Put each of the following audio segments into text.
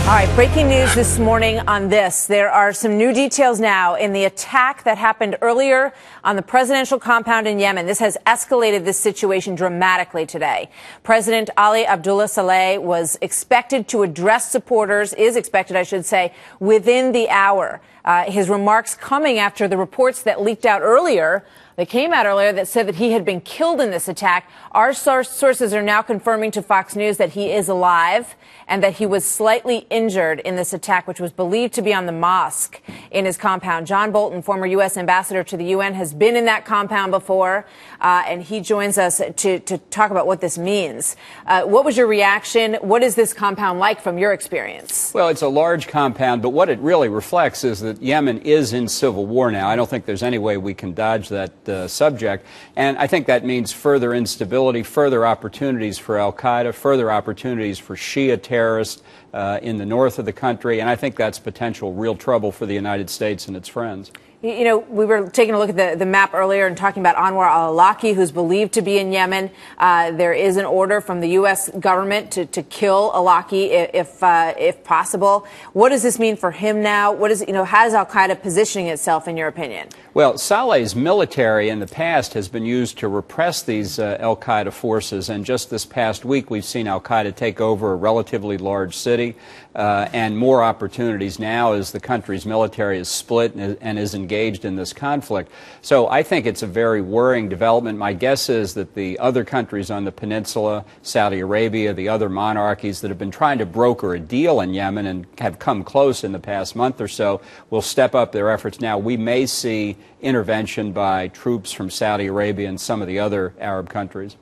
All right, breaking news this morning on this. There are some new details now in the attack that happened earlier on the presidential compound in Yemen. This has escalated this situation dramatically today. President Ali Abdullah Saleh was expected to address supporters, is expected, I should say, within the hour. His remarks coming after the reports that leaked out earlier, that came out earlier, that said that he had been killed in this attack. Our sources are now confirming to Fox News that he is alive and that he was slightly injured in this attack, which was believed to be on the mosque in his compound. John Bolton, former U.S. ambassador to the UN, has been in that compound before, and he joins us to talk about what this means. What was your reaction? What is this compound like from your experience? Well, it's a large compound, but what it really reflects is that Yemen is in civil war now. I don't think there's any way we can dodge that subject, and I think that means further instability, further opportunities for al-Qaeda, further opportunities for Shia terrorists in the north of the country, and I think that's potential real trouble for the United States and its friends. You know, we were taking a look at the map earlier and talking about Anwar al-Awlaki, who's believed to be in Yemen. There is an order from the U.S. government to kill Awlaki if possible. What does this mean for him now? How is al-Qaeda positioning itself, in your opinion? Well, Saleh's military in the past has been used to repress these al-Qaeda forces, and just this past week we've seen al-Qaeda take over a relatively large city, and more opportunities now as the country's military is split and is engaged in this conflict. So I think it's a very worrying development. My guess is that the other countries on the peninsula, Saudi Arabia, the other monarchies that have been trying to broker a deal in Yemen and have come close in the past month or so will step up their efforts now. We may see intervention by troops from Saudi Arabia and some of the other Arab countries.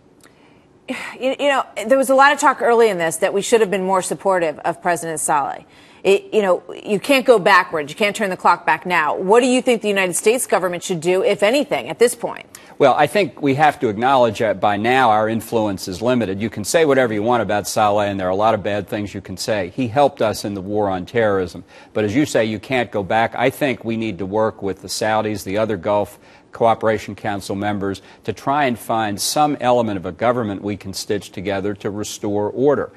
You know, there was a lot of talk early in this that we should have been more supportive of President Saleh. You can't go backwards. You can't turn the clock back now. What do you think the United States government should do, if anything, at this point? Well, I think we have to acknowledge that by now our influence is limited. You can say whatever you want about Saleh, and there are a lot of bad things you can say. He helped us in the war on terrorism. But as you say, you can't go back. I think we need to work with the Saudis, the other Gulf Cooperation Council members, to try and find some element of a government we can stitch together to restore order.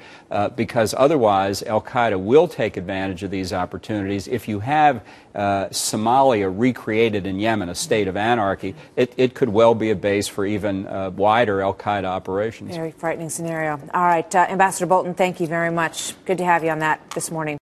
Because otherwise, al-Qaeda will take advantage of these opportunities. If you have Somalia recreated in Yemen, a state of anarchy, it could well be a base for even wider al-Qaeda operations. Very frightening scenario. All right, Ambassador Bolton, thank you very much. Good to have you on that this morning.